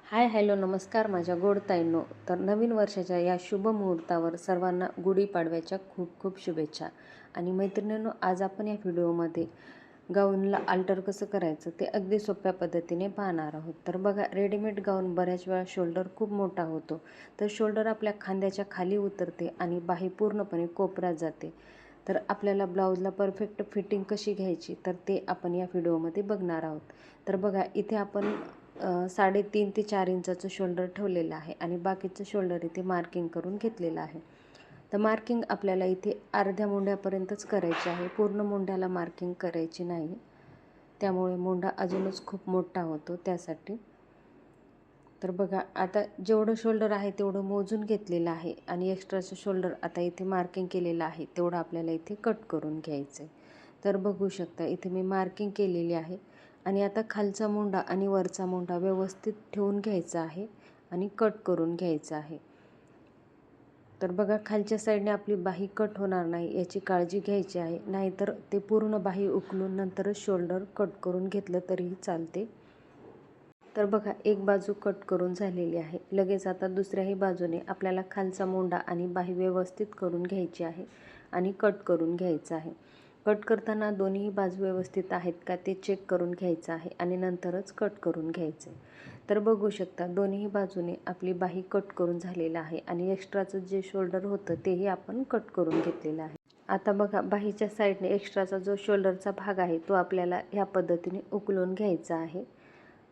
Hi hello नमस्कार माझ्या गोड ताईंनो. तर नवीन वर्षाच्या या शुभ मुहूर्तावर सर्वांना गुढीपाडव्याच्या खूप खूप शुभेच्छा. आणि मैत्रिणींनो, आज आपण या व्हिडिओमध्ये गाऊनला अल्टर कसं करायचं ते अगदी सोप्या पद्धतीने पाहणार आहोत. तर बघा, रेडीमेड गाऊन बऱ्याच वेळा शोल्डर खूप मोठा होतो. तर शोल्डर आपल्या खांद्याच्या खाली उतरते आणि बाही पूर्णपणे कोपऱ्यात जाते. तर आपल्याला ब्लाऊजला परफेक्ट फिटिंग कशी घ्यायची तर ते आपण या व्हिडिओमध्ये बघणार आहोत. तर बघा, इथे आपण 3.5 ते 4 इंचाचं शोल्डर ठेवलेलं आहे आणि बाकीचं शोल्डर इथे मार्किंग करून घेतलेलं आहे. तर मार्किंग आपल्याला इथे अर्ध्या मुंड्यापर्यंतच करायची आहे, पूर्ण मुंड्याला मार्किंग करायची नाही, त्यामुळे मुंडा अजूनच खूप मोठा होतो त्यासाठी. तर बघा, आता जेवढं शोल्डर आहे तेवढं मोजून घेतलेलं आहे आणि एक्स्ट्राचं शोल्डर आता इथे मार्किंग केलेलं आहे तेवढं आपल्याला इथे कट करून घ्यायचं आहे. तर बघू शकता, इथे मी मार्किंग केलेली आहे आणि आता खालचा मुंडा आणि वरचा मुंडा व्यवस्थित ठेवून घ्यायचा आहे आणि कट करून घ्यायचा आहे. तर बघा, खालच्या साईडने आपली बाही कट होणार नाही याची काळजी घ्यायची आहे, नाहीतर ते पूर्ण बाही उकलून नंतरच शोल्डर कट करून घेतलं तरीही चालते. तर बघा, एक बाजू कट करून झालेली आहे. लगेच आता दुसऱ्याही बाजूने आपल्याला खालचा मुंडा आणि बाही व्यवस्थित करून घ्यायची आहे आणि कट करून घ्यायचं आहे. कट करताना दोन्ही बाजू व्यवस्थित आहेत का ते चेक करून घ्यायचं आहे आणि नंतरच कट करून घ्यायचं आहे. तर बघू शकता, दोन्ही बाजूने आपली बाही कट करून झालेलं आहे आणि एक्स्ट्राचं जे शोल्डर होतं तेही आपण कट करून घेतलेलं आहे. आता बघा, बाहीच्या साईडने एक्स्ट्राचा जो शोल्डरचा भाग आहे तो आपल्याला ह्या पद्धतीने उकलून घ्यायचा आहे.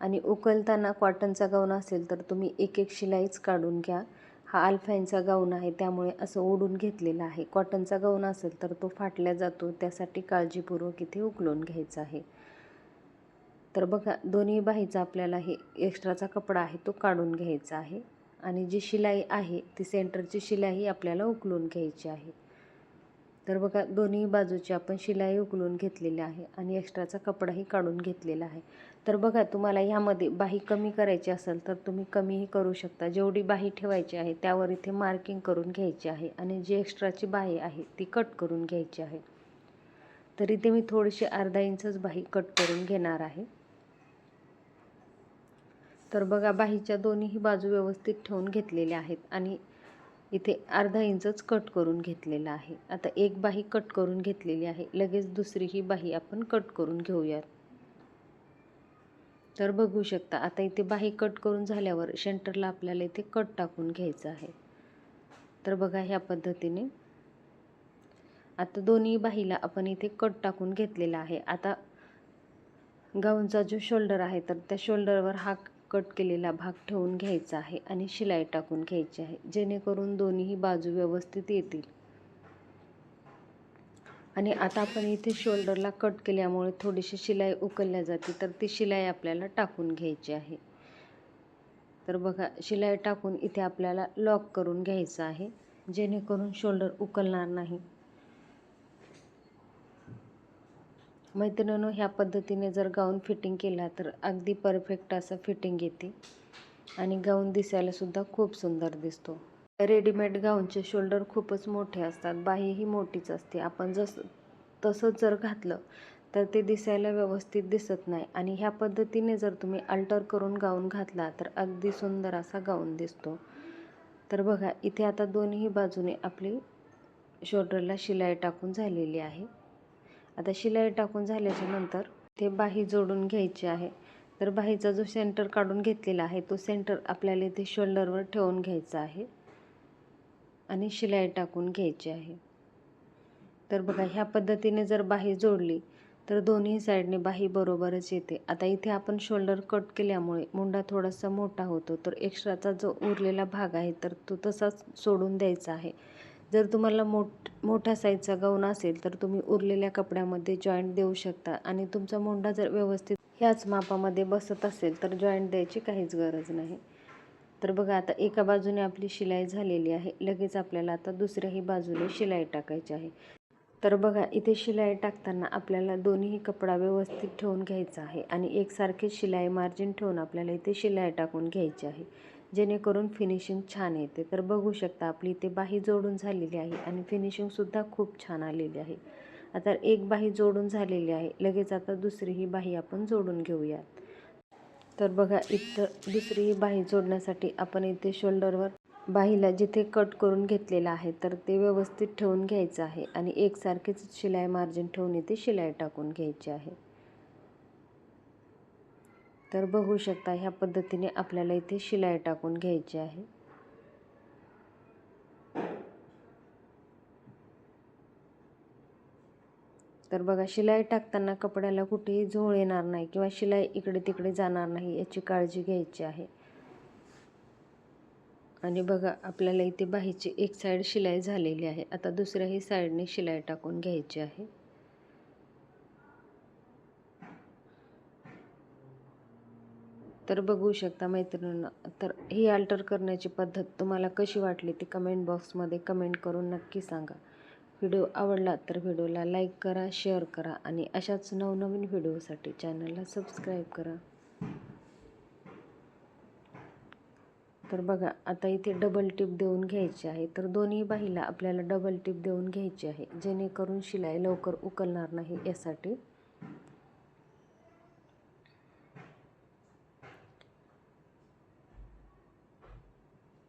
आणि उकलताना कॉटनचा गाऊन असेल तर तुम्ही एक एक शिलाईच काढून घ्या. हा अल्फाईनचा गाऊन आहे त्यामुळे असं ओढून घेतलेला आहे. कॉटनचा गाऊन असेल तर तो फाटल्या जातो, त्यासाठी काळजीपूर्वक इथे उकलून घ्यायचा आहे. तर बघा, दोन्ही बाहीचा आपल्याला हे एक्स्ट्राचा कपडा आहे तो काढून घ्यायचा आहे आणि जी शिलाई आहे ती सेंटरची शिलाई आपल्याला उकलून घ्यायची आहे. तर बघा, दोन्ही बाजूची आपण शिलाई उकलून घेतलेली आहे आणि एक्स्ट्राचा कपडाही काढून घेतलेला आहे. तर बघा, तुम्हाला ह्यामध्ये बाही कमी करायची असेल तर तुम्ही कमीही करू शकता. जेवढी बाही ठेवायची आहे त्यावर इथे मार्किंग करून घ्यायची आहे आणि जी एक्स्ट्राची बाही आहे ती कट करून घ्यायची आहे. तर इथे मी थोडीशी अर्धा इंचच बाही कट करून घेणार आहे. तर बघा, बाहीच्या दोन्ही बाजू व्यवस्थित ठेवून घेतलेल्या आहेत आणि इथे अर्धा इंचच कट करून घेतलेला आहे. आता एक बाही कट करून घेतलेली आहे, लगेच दुसरी ही बाही आपण कट करून घेऊयात. तर बघू शकता, आता इथे बाही कट करून झाल्यावर सेंटरला आपल्याला इथे कट टाकून घ्यायचं आहे. तर बघा, ह्या पद्धतीने आता दोन्ही बाहीला आपण इथे कट टाकून घेतलेला आहे. आता गाऊनचा जो शोल्डर आहे तर त्या शोल्डरवर हा कट केलेला भाग ठेवून घ्यायचा आहे आणि शिलाई टाकून घ्यायची आहे, जेणेकरून दोन्ही बाजू व्यवस्थित येतील. आणि आता आपण इथे शोल्डरला कट केल्यामुळे थोडीशी शिलाई उकलल्या जाते, तर ती शिलाई आपल्याला टाकून घ्यायची आहे. तर बघा, शिलाई टाकून इथे आपल्याला लॉक करून घ्यायचं आहे, जेणेकरून शोल्डर उकलणार नाही. मैत्रिणींनो, ह्या पद्धतीने जर गाऊन फिटिंग केला तर अगदी परफेक्ट असं फिटिंग येते आणि गाऊन दिसायला सुद्धा खूप सुंदर दिसतो. रेडीमेड गाऊनचे शोल्डर खूपच मोठे असतात, बाहीही मोठीच असते. आपण तसंच जर घातलं तर ते दिसायला व्यवस्थित दिसत नाही आणि ह्या पद्धतीने जर तुम्ही अल्टर करून गाऊन घातला तर अगदी सुंदर असा गाऊन दिसतो. तर बघा, इथे आता दोन्ही बाजूने आपली शोल्डरला शिलाई टाकून झालेली आहे. आता शिलाई टाकून झाल्याच्या नंतर ते बाही जोडून घ्यायची आहे. तर बाहीचा जो सेंटर काढून घेतलेला आहे तो सेंटर आपल्याला इथे शोल्डरवर ठेवून घ्यायचा आहे आणि शिलाई टाकून घ्यायची आहे. तर बघा, ह्या पद्धतीने जर बाही जोडली तर दोन्ही साईडने बाही बरोबरच येते. आता इथे आपण शोल्डर कट केल्यामुळे मुंडा थोडासा मोठा होतो, तर एक्स्ट्राचा जो उरलेला भाग आहे तर तो तसाच सोडून द्यायचा आहे. जर तुम्हाला मोठ्या साईजचा गाऊन असेल तर तुम्ही उरलेल्या कपड्यामध्ये जॉईंट देऊ शकता आणि तुमचा मुंडा जर व्यवस्थित ह्याच मापामध्ये बसत असेल तर जॉईंट द्यायची काहीच गरज नाही. तर बघा, आता एका बाजूने आपली शिलाई झालेली आहे, लगेच आपल्याला आता दुसऱ्याही बाजूने शिलाई टाकायची आहे. तर बघा, इथे शिलाई टाकताना आपल्याला दोन्ही कपडा व्यवस्थित ठेवून घ्यायचा आहे आणि एकसारखी शिलाई मार्जिन ठेवून आपल्याला इथे शिलाई टाकून घ्यायची आहे, जेणेकरून फिनिशिंग छान येते. तर बघू शकता, आपली इथे बाही जोडून झालेली आहे आणि फिनिशिंगसुद्धा खूप छान आलेली आहे. आता एक बाही जोडून झालेली आहे, लगेच आता दुसरी ही बाही आपण जोडून घेऊयात. तर बघा इथं दुसरी बाही जोडण्यासाठी आपण इथे शोल्डरवर बाहीला जिथे कट करून घेतलेला आहे तर ते व्यवस्थित ठेवून घ्यायचं आहे आणि एकसारखेच शिलाई मार्जिन ठेवून इथे शिलाई टाकून घ्यायची आहे. तर बघू शकता ह्या पद्धतीने आपल्याला इथे शिलाई टाकून घ्यायची आहे. तर बघा शिलाई टाकताना कपड्याला कुठेही झोळ येणार नाही किंवा शिलाई इकडे तिकडे जाणार नाही याची काळजी घ्यायची आहे. आणि बघा आपल्याला इथे बाहीची एक साईड शिलाई झालेली आहे. आता दुसऱ्याही साईडने शिलाई टाकून घ्यायची आहे. तर बघू शकता मैत्रिणींनो, तर ही अल्टर करण्याची पद्धत तुम्हाला कशी वाटली ती कमेंट बॉक्समध्ये कमेंट करून नक्की सांगा. व्हिडिओ आवडला तर व्हिडिओला लाईक करा, शेअर करा आणि अशाच नवनवीन व्हिडिओसाठी चॅनलला सबस्क्राईब करा. तर बघा आता इथे डबल टिप देऊन घ्यायची आहे. तर दोन्ही बाहीला आपल्याला डबल टिप देऊन घ्यायची आहे जेणेकरून शिलाई लवकर उकलणार नाही यासाठी.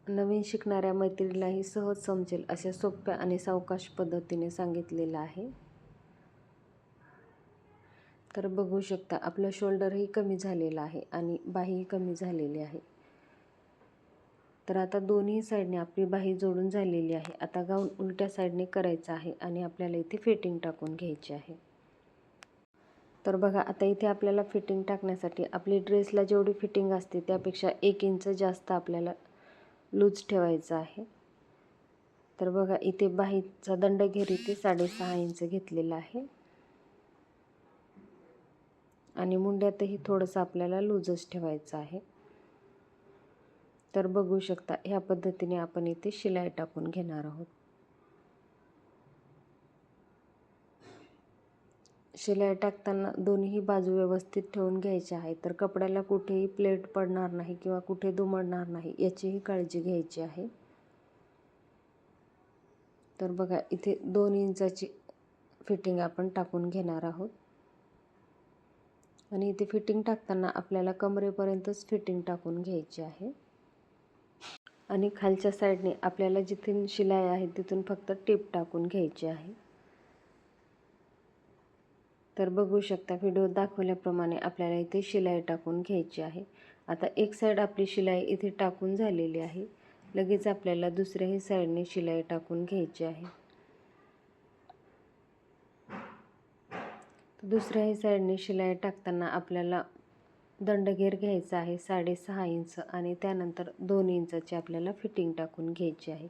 नवीन शिकणाऱ्या मैत्रिणीलाही सहज समजेल अशा सोप्या आणि सावकाश पद्धतीने सांगितलेलं आहे. तर बघू शकता आपलं शोल्डरही कमी झालेलं आहे आणि बाहीही कमी झालेली आहे. तर आता दोन्ही साईडने आपली बाही जोडून झालेली आहे. आता गाऊन उलट्या साईडने करायचं आहे आणि आपल्याला इथे फिटिंग टाकून घ्यायची आहे. तर बघा आता इथे आपल्याला फिटिंग टाकण्यासाठी आपली ड्रेसला जेवढी फिटिंग असते त्यापेक्षा 1 इंच जास्त आपल्याला लूज ठेवायचं आहे. तर बघा इथे बाहीचा दंडघेर इथे 6.5 इंच घेतलेला आहे आणि मुंड्यातही थोडंसं आपल्याला लूजच ठेवायचं आहे. तर बघू शकता ह्या पद्धतीने आपण इथे शिलाई टाकून घेणार आहोत. शिलाई टाकताना दोन्ही बाजू व्यवस्थित ठेवून घ्यायच्या आहेत. तर कपड्याला कुठेही प्लेट पडणार नाही किंवा कुठे दुमडणार नाही याचीही काळजी घ्यायची आहे. तर बघा इथे 2 इंचाची फिटिंग आपण टाकून घेणार आहोत आणि इथे फिटिंग टाकताना आपल्याला कमरेपर्यंतच फिटिंग टाकून घ्यायची आहे आणि खालच्या साईडने आपल्याला जिथून शिलाई आहे तिथून फक्त टिप टाकून घ्यायची आहे. तर बघू शकता व्हिडिओ दाखवल्याप्रमाणे आपल्याला इथे शिलाई टाकून घ्यायची आहे. आता एक साईड आपली शिलाई इथे टाकून झालेली आहे. लगेच आपल्याला दुसऱ्याही साईडने शिलाई टाकून घ्यायची आहे. दुसऱ्याही साईडने शिलाई टाकताना आपल्याला दंडघेर घ्यायचा आहे 6.5 इंच आणि त्यानंतर 2 इंचाची आपल्याला फिटिंग टाकून घ्यायची आहे.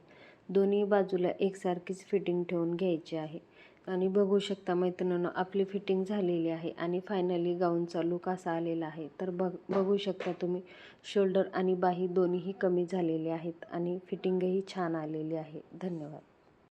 दोन्ही बाजूला एकसारखीच फिटिंग ठेवून घ्यायची आहे आणि बघू शकता मैत्रिणींनो आपली फिटिंग झालेली आहे आणि फायनली गाऊनचा लूक असा आलेला आहे. तर बघू शकता तुम्ही शोल्डर आणि बाही दोन्हीही कमी झालेले आहेत आणि फिटिंगही छान आलेली आहे. धन्यवाद.